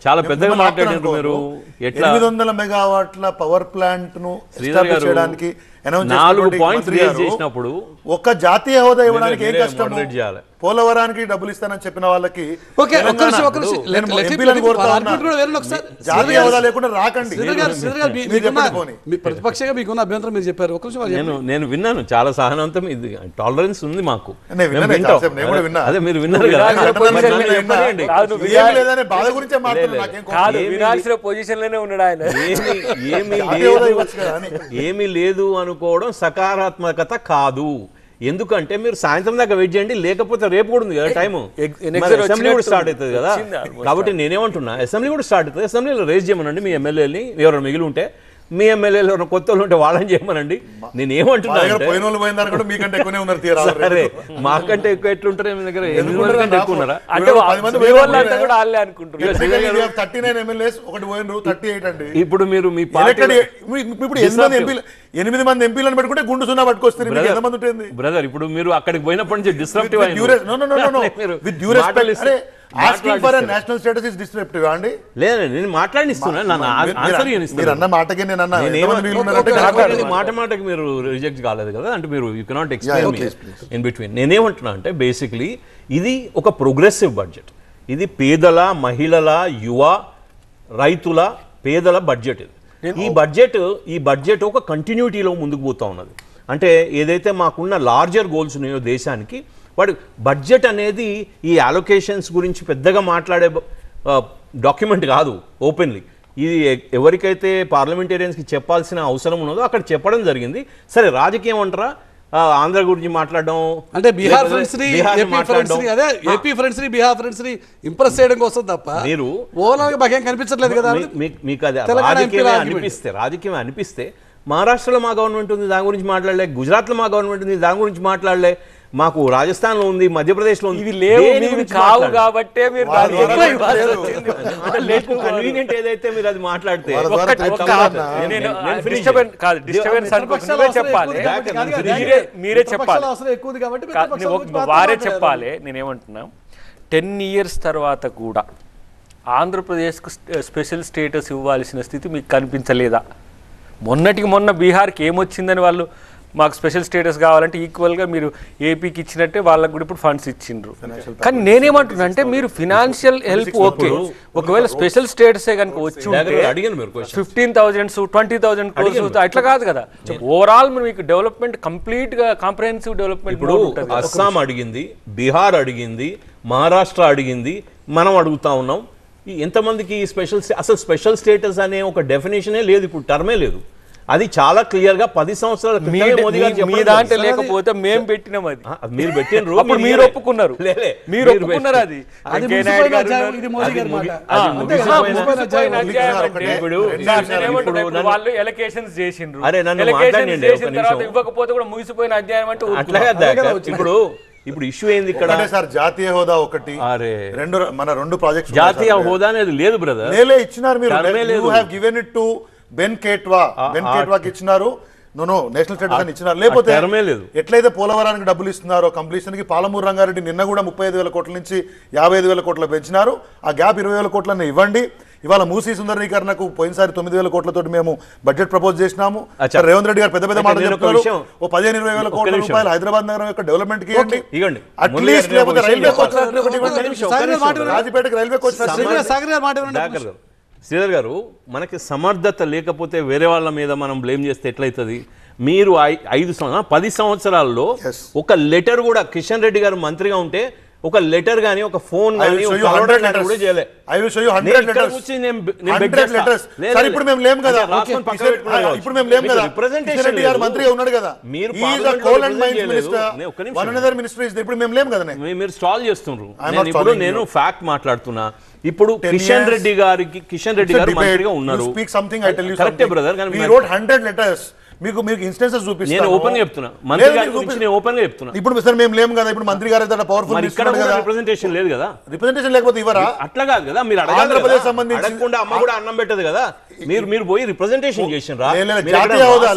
చాలా పెద్దగా మాట్లాడారు మీరు. 800 మెగావాట్ల పవర్ ప్లాంట్ ను ఎస్టాబ్లిష్ చేయడానికి అనౌన్స్ చేసినప్పుడు ఒక జాతీయ హోదా ఇవ్వడానికి ఏం కష్టం? పోలవరానికి డబ్బులు ఇస్తానని చెప్పిన వాళ్ళకి జాతీయ హోదా లేకుండా రాకండి. ప్రతిపక్షంగా మీకున్న అభ్యంతరం మీరు చెప్పారు. నేను విన్నాను, చాలా సహనంతం, ఇది టాలరెన్స్ ఉంది మాకు. అదే మీరు విన్నారు బాధ గురించే మాట్లాడారు. పొజిషన్ లోనే ఉన్నాడు ఆయన. ఏమీ లేదు అనుకోవడం సకారాత్మకత కాదు. ఎందుకంటే మీరు సాయంత్రం దాకా వెయిట్ చేయండి, లేకపోతే రేపు కూడా ఉంది కదా టైం, అసెంబ్లీ కూడా స్టార్ట్ అవుతుంది కదా. కాబట్టి నేనేమంటున్నా, అసెంబ్లీ కూడా స్టార్ట్ అవుతుంది, అసెంబ్లీలో రేజ్ చేయమనండి మీ ఎమ్మెల్యేని, ఎవరైనా మిగిలి ఉంటే, మీ ఎమ్మెల్యేలు ఎవరైనా కొత్త వాళ్ళు ఉంటే వాళ్ళని చేయమనండి. నేనేమంటున్నా, సరే మాకంటే ఎక్కువ ఎట్లుంటారు మీ దగ్గర? 800 కంటే ఎక్కువ ఉన్నారా? ఇప్పుడు మీరు మీ పార్టీ 8 మంది ఎంపీలను పెట్టుకుంటే గుండు సున్నా పట్టుకొస్తారు. బ్రదర్, ఇప్పుడు మీరు అక్కడికి పోయినప్పటి నుంచి డిస్ట్రప్టివ్ లేదండి, నేను మాట్లాడిస్తున్నా, మాట మాటకి మీరు రిజెక్ట్ కాలేదు కదా. అంటే మీరు you cannot explain me in between. నేనేమంటున్నా అంటే బేసిక్లీ ఇది ఒక ప్రోగ్రెసివ్ బడ్జెట్. ఇది పేదల, మహిళల, యువ, రైతుల, పేదల బడ్జెట్. ఈ బడ్జెట్ ఒక కంటిన్యూటీలో ముందుకు పోతా ఉన్నది. అంటే ఏదైతే మాకున్న లార్జర్ గోల్స్ ఉన్నాయో దేశానికి, వాడు బడ్జెట్ అనేది ఈ అలొకేషన్స్ గురించి పెద్దగా మాట్లాడే డాక్యుమెంట్ కాదు. ఓపెన్లీ ఇది ఎవరికైతే పార్లమెంటేరియన్స్కి చెప్పాల్సిన అవసరం ఉన్నదో అక్కడ చెప్పడం జరిగింది. సరే, రాజకీయం అంటారా, ఆంధ్ర గురించి మాట్లాడడం అంటే బీహార్ ఫ్రెండ్స్ ని ఏపీ ఫ్రెండ్స్ ని బీహార్ ఫ్రెండ్స్ ని ఇంప్రెస్ చేయడం కోసం తప్ప మీరు ఓవరాల్ గా బాగా కనిపించట్లేదు కదా. మీకు అది రాజకీయం అనిపిస్తే మహారాష్ట్రలో మా గవర్నమెంట్ ఉంది, దాని గురించి మాట్లాడలే. గుజరాత్లో మా గవర్నమెంట్ ఉంది, దాని గురించి మాట్లాడలే. మాకు రాజస్థాన్ లో ఉంది, మధ్యప్రదేశ్ లో ఉంది. కాబట్టి కన్వీనియంట్ ఏదైతే మీరు అది మాట్లాడితే మీరే చెప్పాలి, వారే చెప్పాలి. నేనేమంటున్నా, 10 years తర్వాత కూడా ఆంధ్రప్రదేశ్కు స్పెషల్ స్టేటస్ ఇవ్వాల్సిన స్థితి మీకు కనిపించలేదా? మొన్నటికి మొన్న బీహార్కి ఏమొచ్చిందని వాళ్ళు మాకు స్పెషల్ స్టేటస్ కావాలంటే ఈక్వల్గా మీరు ఏపీకి ఇచ్చినట్టే వాళ్ళకు కూడా ఇప్పుడు ఫండ్స్ ఇచ్చిండ్రు. కానీ నేనేమంటున్నా అంటే మీరు ఫినాన్షియల్ హెల్ప్ ఓకే, ఒకవేళ స్పెషల్ స్టేటసే కనుక వచ్చి ఉంటే 15,000 20,000 crores అట్లా కాదు కదా. ఓవరాల్ మీకు డెవలప్మెంట్ కంప్లీట్ గా కాంప్రహెన్సివ్ డెవలప్మెంట్. ఇప్పుడు అస్సాం అడిగింది, బీహార్ అడిగింది, మహారాష్ట్ర అడిగింది, మనం అడుగుతా ఉన్నాం. ఎంతమందికి అసలు స్పెషల్ స్టేటస్ అనే ఒక డెఫినేషనే లేదు, ఇప్పుడు టర్మే లేదు. అది చాలా క్లియర్ గా 10 సంవత్సరాల మోదీ గారు లేకపోతే మేము పెట్టినాం, అది మీరు పెట్టినరు, మీరు ఒప్పుకున్నారు, మీరు ఒప్పుకున్నారు. అది వాళ్ళు ఎలకేషన్స్ చేసిండ్రు, ఇవ్వకపోతే కూడా ముగిసిపోయిన అధ్యాయం అంటే ఇప్పుడు ఇష్యూ ఏంది ఇక్కడ? సార్ జాతీయ హోదా ఒకటి, మన 2 ప్రాజెక్ట్స్ జాతీయ హోదా అనేది లేదు బ్రదర్. ఇచ్చినారు మీరు, బెన్ కేట్వాకి ఇచ్చినారు, నేషనల్ స్టేటస్ అని ఇచ్చినారు. లేకపోతే ఎట్లయితే పోలవరానికి డబ్బులు ఇస్తున్నారో కంప్లీషన్ కి, పాలమూరు రంగారెడ్డి నిన్న కూడా 35,000 కోట్ల నుంచి 55,000 కోట్లు పెంచినారు. ఆ గ్యాప్ 20,000 కోట్లను ఇవ్వండి. ఇవాళ మూసీ సుందరీకరణకు పోయినసారి 9,000 కోట్లతో మేము బడ్జెట్ ప్రపోజ్ చేసినాము. రేవంత్ రెడ్డి గారు పెద్ద పెద్ద మాటలు చెప్తున్నారు. 15-20,000 కోట్ల రూపాయలు హైదరాబాద్ నగరం యొక్క డెవలప్మెంట్ కి ఇవ్వండి. అట్లీస్ట్ లేకపోతే రైల్వే కోచ్, రాజపేటకి రైల్వే కోచ్. శ్రీధర్ గారు, మనకి సమర్థత లేకపోతే వేరే వాళ్ళ మీద మనం బ్లేమ్ చేస్తే ఎట్లయితుంది? మీరు 10 సంవత్సరాల్లో ఒక లెటర్ కూడా, కిషన్ రెడ్డి గారు మంత్రిగా ఉంటే ఒక లెటర్ గానీ, ఒక ఫోన్ గానీ కూడా చేయలే. మీరు స్టాల్ చేస్తున్నారు. నేను ఫ్యాక్ట్ మాట్లాడుతున్నా. ఇప్పుడు కిషన్ రెడ్డి గారు మంత్రిగా ఉన్నారు. కరెక్టే బ్రదర్, మీకు ఇన్స్టెన్సెస్ చూపిస్తాను. నేను ఓపెన్ గా చెప్తున్నా, మంత్రి గారి గురించి నేను ఓపెన్ గా చెప్తున్నా. ఇప్పుడు సార్ మేము లేము కదా, ఇప్పుడు మంత్రి గారు అయితే పవర్ఫుల్ రిప్రజెంటేషన్ లేదు కదా. రిప్రజెంటేషన్ లేకపోతే ఇవ్వరా? అట్లా కాదు కదా, మీరు ఆంధ్రప్రదేశ్ సంబంధించి అడగకుండా అమ్మ కూడా అన్నం పెట్టదు కదా. మీరు పోయి రిప్రజెంటేషన్ చేసినరా? జాతీయ హోదా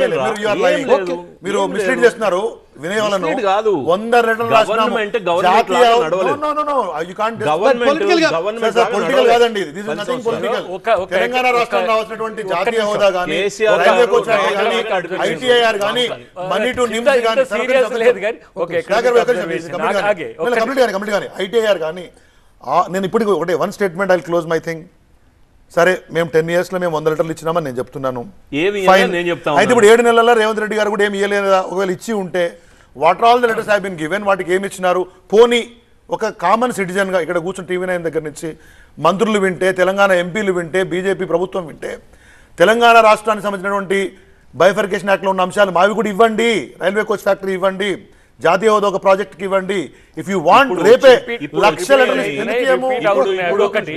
మీరు మిస్లీడ్ చేస్తున్నారు. వినయవలను Mislead కాదు. 100 లెటర్లు రాసినాము. Government జాతీయ లాగా నడవలేదు. No, you can't Political గా- పొలిటికల్ కాదండి ఇది. This is nothing political. Telangana రాష్ట్రానికి రావాల్సినటువంటి జాతీయ హోదా గానీ, కేసీఆర్ రైల్వే గారు కోచ్ యాక్ట్ గానీ, నడవలేదు. ITIR గానీ, మనీ టు నిమ్స్ గానీ, సీరియస్ లేదు కానీ ఓకే కంప్లీట్ గానీ ITIR గానీ నేను ఇప్పటికి ఒకటే one statement I close my thing. సరే మేము 10 years లో మేము 100 లెటర్లు ఇచ్చినామని నేను చెప్తున్నాను. ఏమి Fine. నేను చెప్తా అయితే ఇప్పుడు 7 నెలల్లో రేవంత్ రెడ్డి గారు కూడా ఏమి ఇవ్వలేదా? ఒకవేళ ఇచ్చి ఉంటే what all the letters have been given, వాటికి ఏమి ఇచ్చినారు? పోనీ ఒక కామన్ సిటిజన్గా ఇక్కడ కూర్చుని TV9 దగ్గర నుంచి మంత్రులు వింటే, తెలంగాణ ఎంపీలు వింటే, బీజేపీ ప్రభుత్వం వింటే, తెలంగాణ రాష్ట్రానికి సంబంధించినటువంటి బైఫర్కేషన్ యాక్ట్లో ఉన్న అంశాలు మావి కూడా ఇవ్వండి. రైల్వే కోచ్ ఫ్యాక్టరీ ఇవ్వండి, జాతీయ హోదా ఒక ప్రాజెక్ట్కి ఇవ్వండి. ఇఫ్ యూ వాంట్ రేపే లక్షల ఇప్పుడు ఒకటి